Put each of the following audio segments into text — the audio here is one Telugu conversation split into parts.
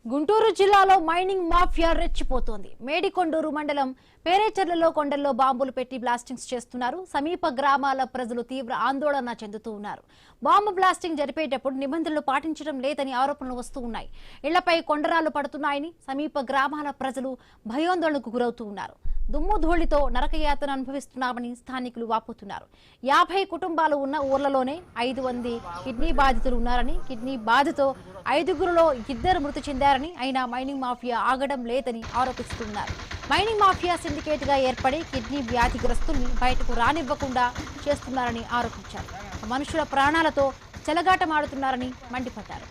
గుంటూరు జిల్లాలో మైనింగ్ మాఫియా రెచ్చిపోతోంది. మేడికొండూరు మండలం పేరేచెర్లలో కొండల్లో బాంబులు పెట్టి బ్లాస్టింగ్స్ చేస్తున్నారు. సమీప గ్రామాల ప్రజలు తీవ్ర ఆందోళన చెందుతూ ఉన్నారు. బాంబు బ్లాస్టింగ్ జరిపేటప్పుడు నిబంధనలు పాటించడం లేదని ఆరోపణలు వస్తూ ఉన్నాయి. ఇళ్లపై కొండరాలు పడుతున్నాయని సమీప గ్రామాల ప్రజలు భయాందోళనకు గురవుతూ ఉన్నారు. దుమ్ము ధూళితో నరకయాతన అనుభవిస్తున్నామని స్థానికులు వాపోతున్నారు. 50 కుటుంబాలు ఉన్న ఊర్లలోనే 5 మంది కిడ్నీ బాధితులు ఉన్నారని, కిడ్నీ బాధతో 5గురిలో 2 మృతి చెందారని, అయినా మైనింగ్ మాఫియా ఆగడం లేదని ఆరోపిస్తున్నారు. మైనింగ్ మాఫియా సిండికేట్ గా ఏర్పడి కిడ్నీ వ్యాధిగ్రస్తుల్ని బయటకు రానివ్వకుండా చేస్తున్నారని ఆరోపించారు. మనుషుల ప్రాణాలతో చెలగాటమాడుతున్నారని మండిపడ్డారు.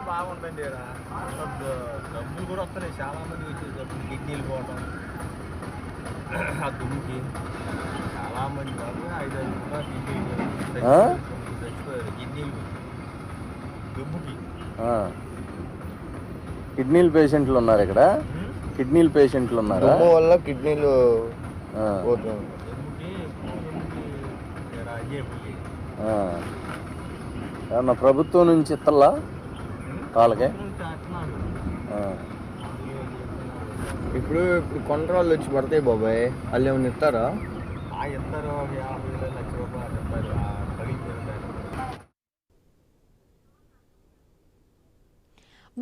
బాగుందండి. డబ్బులు కూడా వస్తున్నాయి, చాలా మంది వచ్చేసి కిడ్నీలు పోవడం, ఆ దుమ్ముకి చాలా మంది 5 కూడా చచ్చిపోయారు. కిడ్నీలు దుమ్ముకి కిడ్నీలు పేషెంట్లు ఉన్నారు ఇక్కడ. కిడ్నీలు పేషెంట్లు ఉన్నారు వల్ల కిడ్నీలు ఏమన్నా ప్రభుత్వం నుంచి ఇస్తల్లా వాళ్ళకి? ఇప్పుడు కొండరాళ్ళు వచ్చి పడతాయి బాబాయ్, వాళ్ళు ఏమైనా ఇస్తారా? ఇస్తారు, 50 లక్షల రూపాయలు ఇస్తారు.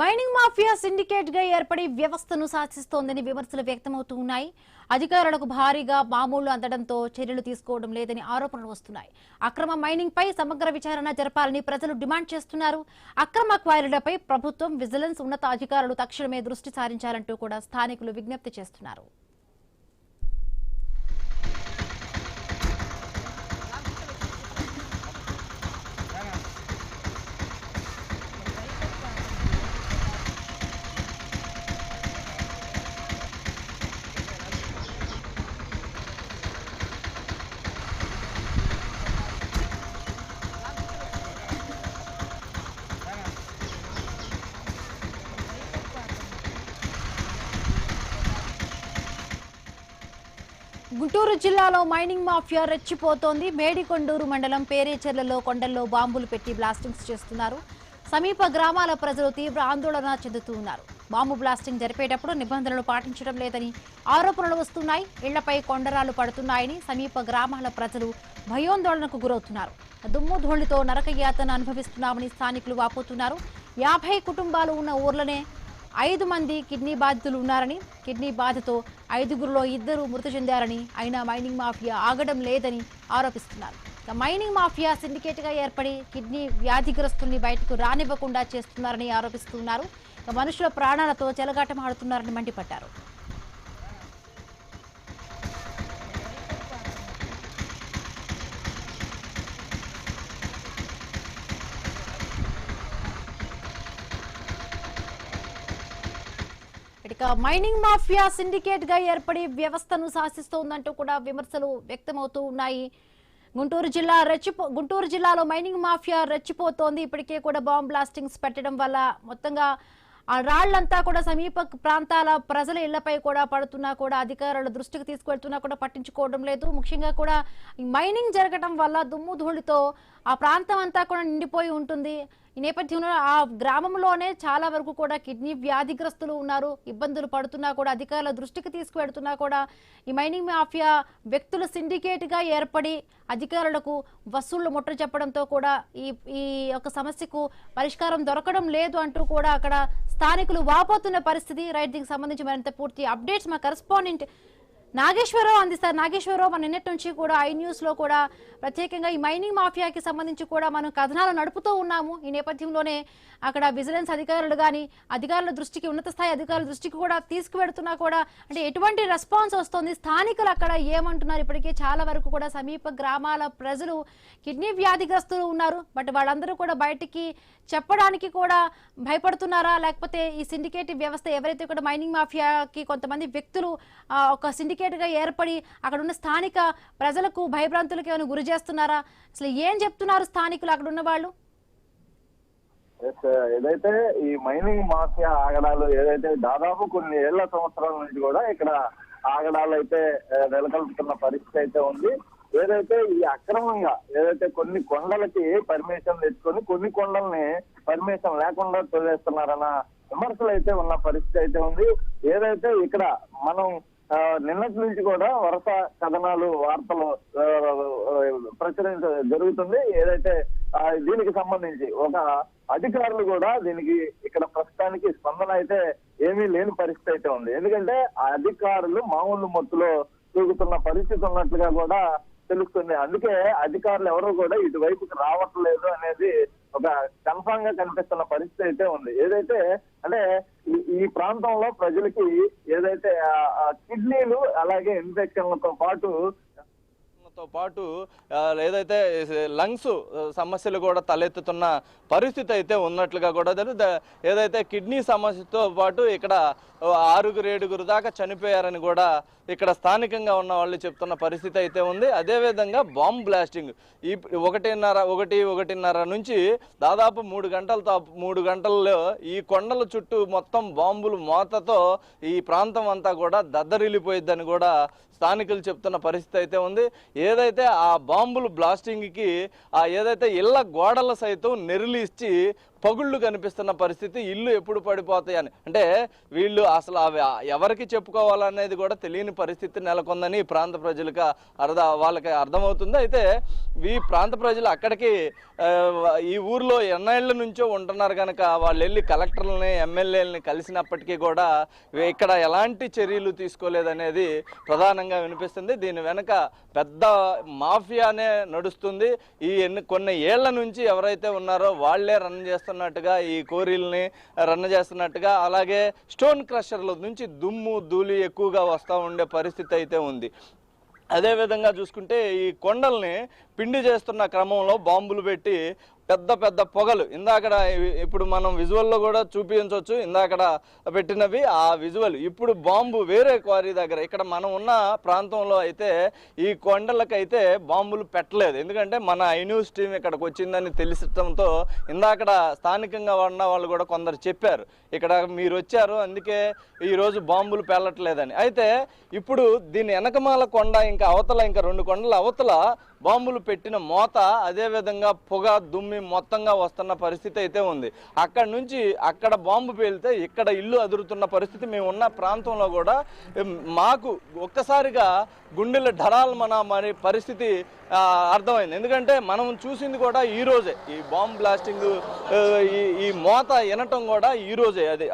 మైనింగ్ మాఫియా సిండికేట్ గా ఏర్పడి వ్యవస్థను శాసిస్తోందని విమర్శలు వ్యక్తమవుతూ ఉన్నాయి. అధికారులకు భారీగా మామూలు అందడంతో చర్యలు తీసుకోవడం లేదని ఆరోపణలు వస్తున్నాయి. అక్రమ మైనింగ్ పై సమగ్ర విచారణ జరపాలని ప్రజలు డిమాండ్ చేస్తున్నారు. అక్రమ క్వారీలపై ప్రభుత్వం, విజిలెన్స్ ఉన్నత అధికారులు తక్షణమే దృష్టి సారించాలంటూ కూడా స్థానికులు విజ్ఞప్తి చేస్తున్నారు. గుంటూరు జిల్లాలో మైనింగ్ మాఫియా రెచ్చిపోతోంది. మేడికొండూరు మండలం పేరేచెర్లలో కొండల్లో బాంబులు పెట్టి బ్లాస్టింగ్స్ చేస్తున్నారు. సమీప గ్రామాల ప్రజలు తీవ్ర ఆందోళన చెందుతూ ఉన్నారు. బాంబు బ్లాస్టింగ్ జరిపేటప్పుడు నిబంధనలు పాటించడం లేదని ఆరోపణలు వస్తున్నాయి. ఇళ్లపై కొండరాలు పడుతున్నాయని సమీప గ్రామాల ప్రజలు భయాందోళనకు గురవుతున్నారు. దుమ్ము ధూళితో నరకయాతన అనుభవిస్తున్నామని స్థానికులు వాపోతున్నారు. 50 కుటుంబాలు ఉన్న ఊర్లనే 5 మంది కిడ్నీ బాధితులు ఉన్నారని, కిడ్నీ బాధతో 5గురిలో 2 మృతి చెందారని, అయినా మైనింగ్ మాఫియా ఆగడం లేదని ఆరోపిస్తున్నారు. మైనింగ్ మాఫియా సిండికేట్ గా ఏర్పడి కిడ్నీ వ్యాధిగ్రస్తుల్ని బయటకు రానివ్వకుండా చేస్తున్నారని ఆరోపిస్తున్నారు. మనుషుల ప్రాణాలతో చెలగాటమాడుతున్నారని మండిపడ్డారు. మైనింగ్ మాఫియా సిండికేట్ గా ఏర్పడి వ్యవస్థను శాసిస్తోందంటూ కూడా విమర్శలు వ్యక్తమవుతూ ఉన్నాయి. గుంటూరు జిల్లాలో మైనింగ్ మాఫియా రెచ్చిపోతోంది. ఇప్పటికే కూడా బాంబ్ బ్లాస్టింగ్స్ పెట్టడం వల్ల మొత్తంగా ఆ రాళ్లంతా కూడా సమీప ప్రాంతాల ప్రజల ఇళ్లపై కూడా పడుతున్నా కూడా అధికారుల దృష్టికి తీసుకువెళ్తున్నా కూడా పట్టించుకోవడం లేదు. ముఖ్యంగా కూడా మైనింగ్ జరగడం వల్ల దుమ్ము ధూళితో ఆ ప్రాంతం అంతా కూడా నిండిపోయి ఉంటుంది. ఈ నేపథ్యంలో ఆ గ్రామంలోనే చాలా వరకు కూడా కిడ్నీ వ్యాధిగ్రస్తులు ఉన్నారు. ఇబ్బందులు పడుతున్నా కూడా అధికారుల దృష్టికి తీసుకువెడుతున్నా కూడా ఈ మైనింగ్ మాఫియా వ్యక్తుల సిండికేట్ గా ఏర్పడి అధికారులకు వసూళ్లు ముట్ట చెప్పడంతో కూడా ఈ యొక్క సమస్యకు పరిష్కారం దొరకడం లేదు అంటూ కూడా అక్కడ స్థానికులు వాపోతున్న పరిస్థితి. రైట్, దీనికి సంబంధించి మరింత పూర్తి అప్డేట్స్ మా కరెస్పాండెంట్ నాగేశ్వరరావు అందిస్తారు. నాగేశ్వరరావు, మన నిన్నటి నుంచి కూడా iNews లో కూడా ప్రత్యేకంగా ఈ మైనింగ్ మాఫియాకి సంబంధించి కూడా మనం కథనాలు నడుపుతూ ఉన్నాము. ఈ నేపథ్యంలోనే అక్కడ విజిలెన్స్ అధికారులు కానీ అధికారుల దృష్టికి, ఉన్నత స్థాయి అధికారుల దృష్టికి కూడా తీసుకువెడుతున్నా కూడా అంటే ఎటువంటి రెస్పాన్స్ వస్తుంది, స్థానికులు అక్కడ ఏమంటున్నారు? ఇప్పటికే చాలా వరకు కూడా సమీప గ్రామాల ప్రజలు కిడ్నీ వ్యాధిగ్రస్తులు ఉన్నారు. బట్ వాళ్ళందరూ కూడా బయటికి చెప్పడానికి కూడా భయపడుతున్నారా? లేకపోతే ఈ సిండికేట్ వ్యవస్థ ఎవరైతే కూడా మైనింగ్ మాఫియాకి కొంతమంది వ్యక్తులు ఒక సిండికేట్ గా ఏర్పడి అక్కడ ఉన్న స్థానిక ప్రజలకు భయభ్రాంతులకు ఏమైనా గురి చేస్తున్నారా? అసలు ఏం చెప్తున్నారు స్థానికులు అక్కడ ఉన్న వాళ్ళు? ఏదైతే ఈ మైనింగ్ మాఫియా ఆగడాలు ఏదైతే దాదాపు కొన్ని ఏళ్ల సంవత్సరాల నుంచి కూడా ఇక్కడ ఆగడాలు అయితే నెలకొల్పుతున్న పరిస్థితి అయితే ఉంది. ఏదైతే ఈ అక్రమంగా ఏదైతే కొన్ని కొండలకి పర్మిషన్ తెచ్చుకొని కొన్ని కొండల్ని పర్మిషన్ లేకుండా తొలేస్తున్నారన్న విమర్శలు అయితే ఉన్న పరిస్థితి అయితే ఉంది. ఏదైతే ఇక్కడ మనం నిన్నటి నుంచి కూడా వరుస కథనాలు వార్తలు జరుగుతుంది. ఏదైతే దీనికి సంబంధించి ఒక అధికారులు కూడా దీనికి ఇక్కడ ప్రస్తుతానికి స్పందన అయితే ఏమీ లేని పరిస్థితి అయితే ఉంది. ఎందుకంటే ఆ అధికారులు మామూలు మొత్తులో తూగుతున్న పరిస్థితి ఉన్నట్లుగా కూడా తెలుస్తుంది. అందుకే అధికారులు ఎవరు కూడా ఇటువైపుకి రావట్లేదు అనేది ఒక కన్ఫామ్ గా కనిపిస్తున్న పరిస్థితి అయితే ఉంది. ఏదైతే అంటే ఈ ప్రాంతంలో ప్రజలకి ఏదైతే కిడ్నీలు అలాగే ఇన్ఫెక్షన్లతో పాటు ఏదైతే లంగ్స్ సమస్యలు కూడా తలెత్తుతున్న పరిస్థితి అయితే ఉన్నట్లుగా కూడా ఏదైతే కిడ్నీ సమస్యతో పాటు ఇక్కడ 6-7 దాకా చనిపోయారని కూడా ఇక్కడ స్థానికంగా ఉన్న వాళ్ళు చెప్తున్న పరిస్థితి అయితే ఉంది. అదేవిధంగా బాంబ్ బ్లాస్టింగ్ ఈ 1:30 నుంచి దాదాపు 3 గంటల్లో ఈ కొండల చుట్టూ మొత్తం బాంబులు మోతతో ఈ ప్రాంతం అంతా కూడా దద్దరిల్లిపోయిద్దని కూడా స్థానికులు చెప్తున్న పరిస్థితి అయితే ఉంది. ఏదైతే ఆ బాంబులు బ్లాస్టింగ్కి ఏదైతే ఇళ్ల గోడలు సైతం నెరిలిచ్చి పగుళ్ళు కనిపిస్తున్న పరిస్థితి, ఇల్లు ఎప్పుడు పడిపోతాయని అంటే వీళ్ళు అసలు అవి ఎవరికి చెప్పుకోవాలనేది కూడా తెలియని పరిస్థితి నెలకొందని ఈ ప్రాంత ప్రజలకు వాళ్ళకి అర్థమవుతుంది. అయితే ఈ ప్రాంత ప్రజలు అక్కడికి ఈ ఊర్లో ఎన్నేళ్ల నుంచో ఉంటున్నారు కనుక వాళ్ళు వెళ్ళి కలెక్టర్లని ఎమ్మెల్యేలని కలిసినప్పటికీ కూడా ఇక్కడ ఎలాంటి చర్యలు తీసుకోలేదనేది ప్రధానంగా వినిపిస్తుంది. దీని వెనక పెద్ద మాఫియానే నడుస్తుంది. కొన్ని ఏళ్ల నుంచి ఎవరైతే ఉన్నారో వాళ్లే రన్ చేస్తున్నట్టుగా ఈ కోరీల్ని రన్ చేస్తున్నట్టుగా, అలాగే స్టోన్ క్రషర్ల నుంచి దుమ్ము ధూళి ఎక్కువగా వస్తూ ఉండే పరిస్థితి అయితే ఉంది. అదేవిధంగా చూసుకుంటే ఈ కొండల్ని పిండి చేస్తున్న క్రమంలో బాంబులు పెట్టి పెద్ద పొగలు ఇందాకడ ఇప్పుడు మనం విజువల్లో కూడా చూపించవచ్చు. ఇందాకడ పెట్టినవి ఆ విజువల్. ఇప్పుడు బాంబు వేరే క్వారీ దగ్గర ఇక్కడ మనం ఉన్న ప్రాంతంలో అయితే ఈ కొండలకైతే బాంబులు పెట్టలేదు. ఎందుకంటే మన ఐన్యూస్ టీం ఇక్కడికి వచ్చిందని తెలిసటంతో ఇందాకడ స్థానికంగా ఉన్న వాళ్ళు కూడా కొందరు చెప్పారు ఇక్కడ మీరు వచ్చారు అందుకే ఈరోజు బాంబులు పేలట్లేదని. అయితే ఇప్పుడు దీని వెనకమాల కొండ ఇంకా 2 కొండల అవతల బాంబులు పెట్టిన మోత, అదేవిధంగా పొగ దుమ్మి మొత్తంగా వస్తున్న పరిస్థితి అయితే ఉంది. అక్కడ బాంబు పేలితే ఇక్కడ ఇల్లు అదురుతున్న పరిస్థితి మేము ఉన్న ప్రాంతంలో కూడా మాకు ఒక్కసారిగా గుండెల ఢరాల్మన మరి పరిస్థితి అర్థమైంది. ఎందుకంటే మనం చూసింది కూడా ఈ రోజే ఈ బాంబ్ బ్లాస్టింగ్ ఈ మోత వినటం కూడా ఈ రోజే అది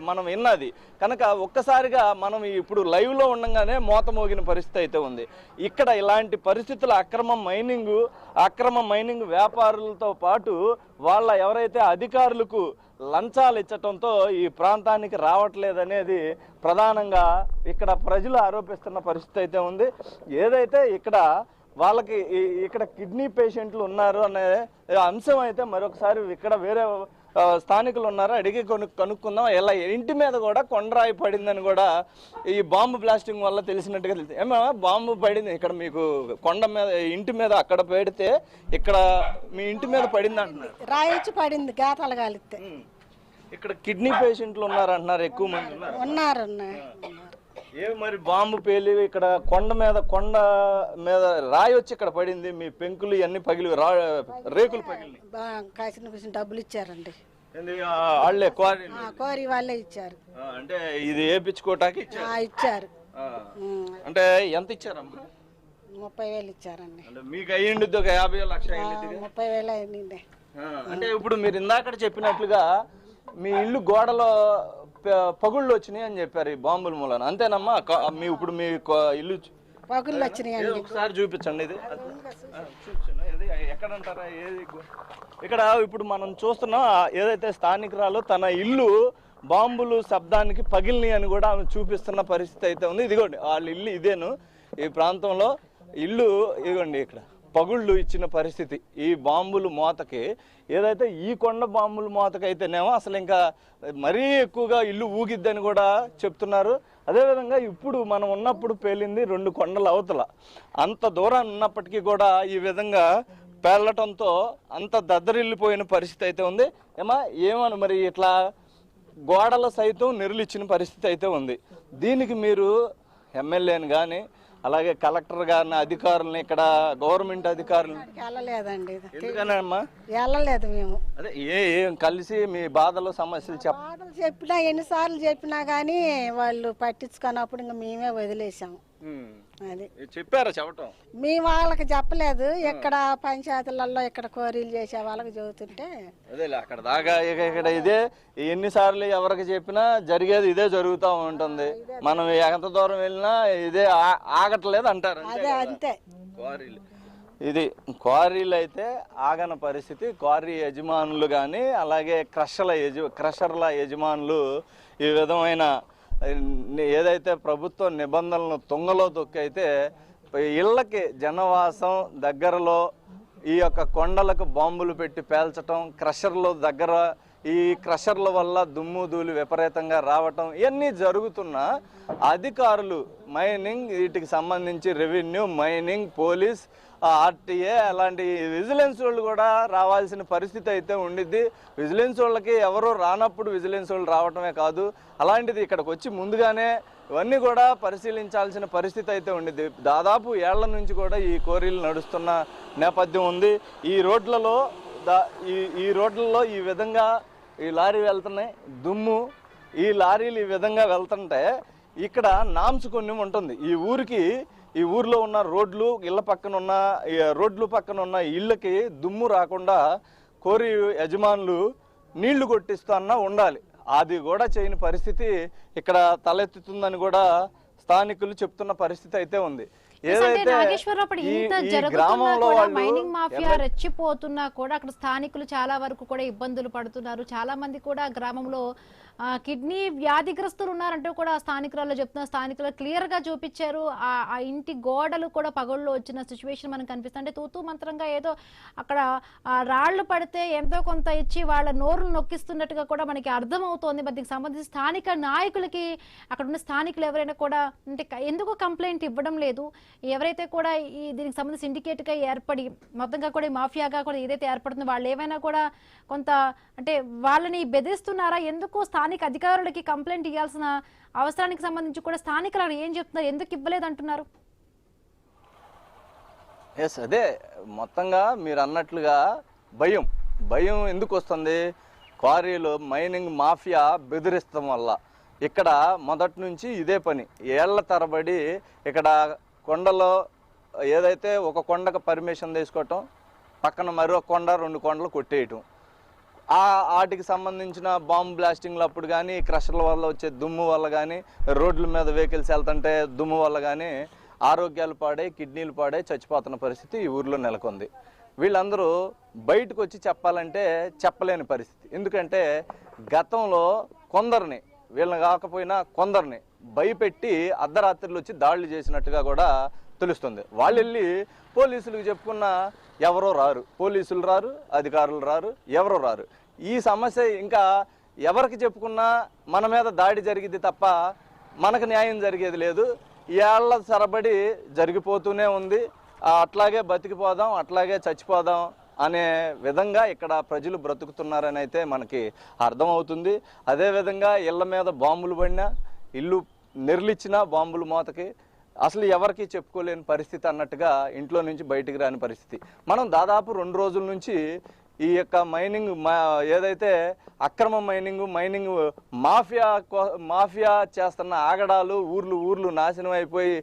మనం విన్నది కనుక ఒక్కసారిగా మనం ఇప్పుడు లైవ్లో ఉండగానే మోత మోగిన పరిస్థితి అయితే ఉంది. ఇక్కడ ఇలాంటి పరిస్థితుల అక్రమ మైనింగ్ వ్యాపారులతో పాటు వాళ్ళ ఎవరైతే అధికారులకు లంచాలు ఇచ్చటంతో ఈ ప్రాంతానికి రావట్లేదనేది ప్రధానంగా ఇక్కడ ప్రజలు ఆరోపిస్తున్న పరిస్థితి అయితే ఉంది. ఏదైతే వాళ్ళకి ఇక్కడ కిడ్నీ పేషెంట్లు ఉన్నారు అనే అంశం అయితే మరొకసారి ఇక్కడ వేరే స్థానికులు ఉన్నారు అడిగి కనుక్కుందాం. ఇలా ఇంటి మీద కూడా కొండరాయి పడిందని కూడా ఈ బాంబు బ్లాస్టింగ్ వల్ల తెలిసినట్టుగా తెలుసు. ఏమో బాంబు పడింది ఇక్కడ మీకు కొండ మీద ఇంటి మీద అక్కడ పెడితే ఇక్కడ మీ ఇంటి మీద పడింది అంటున్నారు. రాయి వచ్చి పడింది గేతలు కాలితే. ఇక్కడ కిడ్నీ పేషెంట్లు ఉన్నారు అంటున్నారు, ఎక్కువ మంది ఉన్నారు. మరి బాంబు పేలి ఇక్కడ కొండ మీద రాయి వచ్చి ఇక్కడ పడింది, మీ పెంకులు ఇవన్నీ పగిలి రేకులు పగిలి కాసిన డబ్బులు ఇచ్చారండి. వాళ్ళే కోరి వాళ్ళే ఇచ్చారు. అంటే ఇది వేయించుకోవటానికి ఇచ్చారు. అంటే ఎంత ఇచ్చారమ్మా? 30,000 ఇచ్చారండి. మీకు అయ్యింది ఒక 50,000 లక్ష 30,000 అయింది. అంటే ఇప్పుడు మీరు ఇందాక చెప్పినట్లుగా మీ ఇల్లు గోడలో పగుళ్ళు వచ్చినాయి అని చెప్పారు ఈ బాంబుల మూలన, అంతేనమ్మా? ఇప్పుడు మీ ఇల్లు పగుళ్ళు వచ్చినాయి. ఒకసారి చూపించండి. ఇది ఎక్కడంటారా? ఏది ఇక్కడ ఇప్పుడు మనం చూస్తున్నాం. ఏదైతే స్థానికురాలు తన ఇల్లు బాంబులు శబ్దానికి పగిలిని అని కూడా ఆమె చూపిస్తున్న పరిస్థితి అయితే ఉంది. ఇదిగోండి వాళ్ళ ఇల్లు ఇదేను. ఈ ప్రాంతంలో ఇల్లు ఇదిగోండి ఇక్కడ పగుళ్ళు ఇచ్చిన పరిస్థితి ఈ బాంబులు మోతకి. ఏదైతే ఈ కొండ బాంబుల మోతకైతేనేమో అసలు ఇంకా మరీ ఎక్కువగా ఇల్లు ఊగిద్దని కూడా చెప్తున్నారు. అదేవిధంగా ఇప్పుడు మనం ఉన్నప్పుడు పేలింది 2 కొండల అవతల. అంత దూరాన్ని ఉన్నప్పటికీ కూడా ఈ విధంగా పేలటంతో అంత దద్దరిల్లిపోయిన పరిస్థితి అయితే ఉంది. ఏమని మరి ఇట్లా గోడల సైతం నెరులిచ్చిన పరిస్థితి అయితే ఉంది. దీనికి మీరు ఎమ్మెల్యేని కానీ అలాగే కలెక్టర్ గారిని అధికారులని ఇక్కడ గవర్నమెంట్ అధికారులు వెళ్ళలేదండి ఎందుకనమ్మా వెళ్ళలేదు మేము. అదే ఏం కలిసి మీ బాధలు సమస్యలు బాధలు చెప్పినా ఎన్నిసార్లు చెప్పినా కానీ వాళ్ళు పట్టించుకున్నప్పుడు ఇంకా మేమే వదిలేసాము. అది చెప్పారా చెప్పటం మేము వాళ్ళకి చెప్పలేదు. ఇక్కడ పంచాయతీలలో ఇక్కడ కోరీలు చేసే వాళ్ళకి చెబుతుంటే అదేలే అక్కడ దాకా ఇక్కడ ఇదే ఎన్నిసార్లు ఎవరికి చెప్పినా జరిగేది ఇదే జరుగుతూ ఉంటుంది. మనం ఎంత దూరం వెళ్ళినా ఇదే ఆగట్లేదు అంటారు. అదే అంతే. క్వారీలు ఇది క్వారీలు అయితే ఆగన పరిస్థితి. క్వారీ యజమానులు కానీ అలాగే క్రషర్ల యజమానులు ఈ విధమైన ఏదైతే ప్రభుత్వ నిబంధనలను తుంగలో తొక్కైతే ఇళ్ళకి జనవాసం దగ్గరలో ఈ యొక్క కొండలకు బాంబులు పెట్టి పేల్చటం, క్రషర్ల దగ్గర ఈ క్రషర్ల వల్ల దుమ్ము ధూళి విపరీతంగా రావటం ఇవన్నీ జరుగుతున్న అధికారులు మైనింగ్ వీటికి సంబంధించి రెవెన్యూ, మైనింగ్, పోలీస్, ఆర్టీఏ అలాంటి విజిలెన్స్ వాళ్ళు కూడా రావాల్సిన పరిస్థితి అయితే ఉండిద్ది. విజిలెన్స్ వాళ్ళకి ఎవరో రానప్పుడు విజిలెన్స్ వాళ్ళు రావటమే కాదు, అలాంటిది ఇక్కడికి వచ్చి ముందుగానే ఇవన్నీ కూడా పరిశీలించాల్సిన పరిస్థితి అయితే ఉండిద్ది. దాదాపు ఏళ్ల నుంచి కూడా ఈ కోరీలు నడుస్తున్న నేపథ్యం ఉంది. ఈ రోడ్లలో ఈ విధంగా ఈ లారీ వెళ్తున్నాయి, దుమ్ము ఈ లారీలు ఈ విధంగా వెళ్తుంటే ఇక్కడ నామ్స్ కొన్ని ఉంటుంది. ఈ ఊర్లో ఉన్న రోడ్లు పక్కన ఉన్న ఇళ్ళకి దుమ్ము రాకుండా కోరి యజమానులు నీళ్లు కొట్టిస్తాన్నా ఉండాలి. అది కూడా చేయని పరిస్థితి ఇక్కడ తలెత్తుతుందని కూడా స్థానికులు చెప్తున్న పరిస్థితి అయితే ఉంది. గ్రామంలో మైనింగ్ మాఫియా రెచ్చిపోతున్నా కూడా అక్కడ స్థానికులు చాలా వరకు కూడా ఇబ్బందులు పడుతున్నారు. చాలా మంది కూడా గ్రామంలో కిడ్నీ వ్యాధిగ్రస్తులు ఉన్నారంటూ కూడా స్థానికురాలు చెప్తున్నారు. స్థానికులు క్లియర్ గా చూపించారు. ఆ ఇంటి గోడలు కూడా పగళ్ళు వచ్చిన సిచ్యువేషన్ మనకు కనిపిస్తుంది. అంటే తూతూ మంత్రంగా ఏదో అక్కడ రాళ్లు పడితే ఎంతో కొంత ఇచ్చి వాళ్ళ నోరును నొక్కిస్తున్నట్టుగా కూడా మనకి అర్థమవుతోంది. దీనికి సంబంధించి స్థానిక నాయకులకి అక్కడ ఉన్న స్థానికులు ఎవరైనా కూడా అంటే ఎందుకు కంప్లైంట్ ఇవ్వడం లేదు, ఎవరైతే కూడా దీనికి సంబంధించి సిండికేట్ గా ఏర్పడి మొత్తంగా కూడా మాఫియాగా కూడా ఏదైతే ఏర్పడుతుందో వాళ్ళు ఏమైనా కూడా కొంత అంటే వాళ్ళని బెదిరిస్తున్నారా, ఎందుకు స్థానిక అధికారులకి కంప్లైంట్ ఇవ్వాల్సిన అవసరానికి సంబంధించి కూడా స్థానికులు ఏం చెప్తున్నారు, ఎందుకు ఇవ్వలేదు అంటున్నారు? ఎస్, అదే మొత్తంగా మీరు అన్నట్లుగా భయం ఎందుకు వస్తుంది? క్వారీలు మైనింగ్ మాఫియా బెదిరిస్తాం వల్ల. ఇక్కడ మొదటి నుంచి ఇదే పని, ఏళ్ల తరబడి ఇక్కడ కొండలో ఏదైతే ఒక కొండకు పర్మిషన్ తీసుకోవటం, పక్కన మరో కొండ 2 కొండలు కొట్టేయటం, వాటికి సంబంధించిన బాంబ్ బ్లాస్టింగ్లు అప్పుడు కానీ క్రషర్ల వల్ల వచ్చే దుమ్ము వల్ల కానీ రోడ్ల మీద వెహికల్స్ వెళ్తుంటే దుమ్ము వల్ల కానీ ఆరోగ్యాలు పాడై కిడ్నీలు పాడై చచ్చిపోతున్న పరిస్థితి ఈ ఊర్లో నెలకొంది. వీళ్ళందరూ బయటకు వచ్చి చెప్పాలంటే చెప్పలేని పరిస్థితి. ఎందుకంటే గతంలో కొందరిని, వీళ్ళని కాకపోయినా కొందరిని భయపెట్టి అర్ధరాత్రులు వచ్చి దాడులు చేసినట్టుగా కూడా తెలుస్తుంది. వాళ్ళు వెళ్ళి పోలీసులకు చెప్పుకున్న ఎవరో రారు, పోలీసులు రారు, అధికారులు రారు, ఎవరో రారు. ఈ సమస్య ఇంకా ఎవరికి చెప్పుకున్నా మన మీద దాడి జరిగింది తప్ప మనకు న్యాయం జరిగేది లేదు. ఏళ్ల సరబడి జరిగిపోతూనే ఉంది. అట్లాగే బతికిపోదాం, అట్లాగే చచ్చిపోదాం అనే విధంగా ఇక్కడ ప్రజలు బ్రతుకుతున్నారని అయితే మనకి అర్థమవుతుంది. అదేవిధంగా ఇళ్ల మీద బాంబులు పడినా, ఇల్లు నిర్లిచ్చినా బాంబుల మోతకి అసలు ఎవరికి చెప్పుకోలేని పరిస్థితి అన్నట్టుగా ఇంట్లో నుంచి బయటికి రాని పరిస్థితి. మనం దాదాపు 2 రోజుల నుంచి ఈ యొక్క మైనింగ్ ఏదైతే అక్రమ మైనింగ్ మాఫియా చేస్తున్న ఆగడాలు, ఊర్లు నాశనం అయిపోయి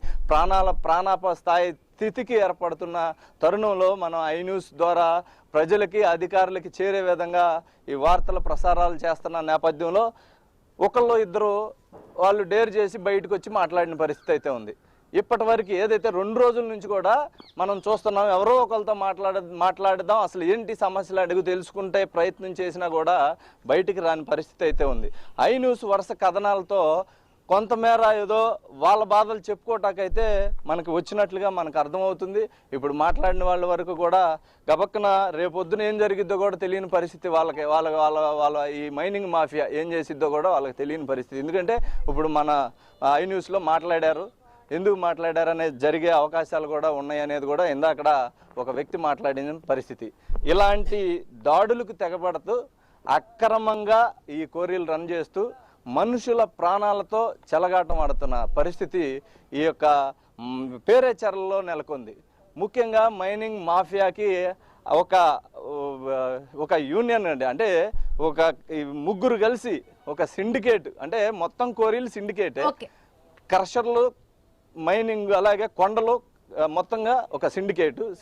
ప్రాణాప స్థితికి ఏర్పడుతున్న తరుణంలో మనం iNews ద్వారా ప్రజలకి అధికారులకి చేరే విధంగా ఈ వార్తల ప్రసారాలు చేస్తున్న నేపథ్యంలో ఒకళ్ళు ఇద్దరు వాళ్ళు డేర్ చేసి బయటకు వచ్చి మాట్లాడిన పరిస్థితి అయితే ఉంది. ఇప్పటి వరకు ఏదైతే 2 రోజుల నుంచి కూడా మనం చూస్తున్నాం, ఎవరో ఒకరితో మాట్లాడదాం, అసలు ఏంటి సమస్యలు అడుగు తెలుసుకుంటే ప్రయత్నం చేసినా కూడా బయటికి రాని పరిస్థితి అయితే ఉంది. iNews వరుస కథనాలతో కొంతమేర ఏదో వాళ్ళ బాధలు చెప్పుకోవటాకైతే మనకు వచ్చినట్లుగా మనకు అర్థమవుతుంది. ఇప్పుడు మాట్లాడిన వాళ్ళ వరకు కూడా గబక్కన రేపొద్దున ఏం జరిగిద్దో కూడా తెలియని పరిస్థితి వాళ్ళకి. వాళ్ళ ఈ మైనింగ్ మాఫియా ఏం చేసిద్దో కూడా వాళ్ళకి తెలియని పరిస్థితి. ఎందుకంటే ఇప్పుడు మన iNewsలో మాట్లాడారు, ఎందుకు మాట్లాడారు అనేది జరిగే అవకాశాలు కూడా ఉన్నాయి అనేది కూడా ఇందాకడ ఒక వ్యక్తి మాట్లాడిన పరిస్థితి. ఇలాంటి దాడులకు తెగబడుతూ అక్రమంగా ఈ కోరీలు రన్ చేస్తూ మనుషుల ప్రాణాలతో చెలగాటం ఆడుతున్న పరిస్థితి ఈ యొక్క పేరేచర్లలో నెలకొంది. ముఖ్యంగా మైనింగ్ మాఫియాకి ఒక యూనియన్ అండి, అంటే ఒక ముగ్గురు కలిసి ఒక సిండికేట్, అంటే మొత్తం కోరీలు సిండికేటే, క్రషర్లు, మైనింగ్, అలాగే కొండలు, మొత్తంగా ఒక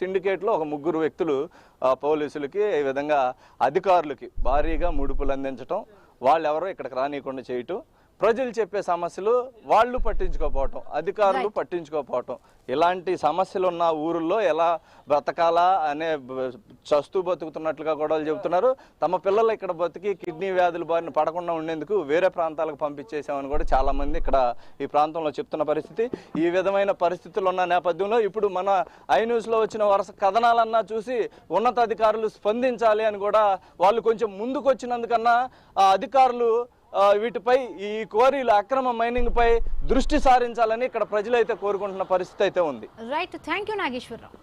సిండికేట్లో ఒక ముగ్గురు వ్యక్తులు పోలీసులకి, ఈ విధంగా అధికారులకి భారీగా ముడుపులు అందించటం, వాళ్ళు ఎవరో ఇక్కడికి రానియకుండా చేయటం, ప్రజలు చెప్పే సమస్యలు వాళ్ళు పట్టించుకోకపోవటం, అధికారులు పట్టించుకోకపోవటం, ఇలాంటి సమస్యలు ఉన్న ఊరుల్లో ఎలా బ్రతకాలా అనే చస్తూ బతుకుతున్నట్లుగా కూడా చెబుతున్నారు. తమ పిల్లలు ఇక్కడ బతికి కిడ్నీ వ్యాధుల బారిన పడకుండా ఉండేందుకు వేరే ప్రాంతాలకు పంపించేసామని కూడా చాలా మంది ఇక్కడ ఈ ప్రాంతంలో చెప్తున్న పరిస్థితి. ఈ విధమైన పరిస్థితులు ఉన్న నేపథ్యంలో ఇప్పుడు మన ఐన్యూస్లో వచ్చిన వరుస కథనాలన్నా చూసి ఉన్నతాధికారులు స్పందించాలి అని కూడా వాళ్ళు కొంచెం ముందుకు వచ్చినందుకన్నా అధికారులు వీటిపై, ఈ క్వారీల అక్రమ మైనింగ్ పై దృష్టి సారించాలని ఇక్కడ ప్రజలైతే కోరుకుంటున్న పరిస్థితి అయితే ఉంది. Right, thank you Nageswararao.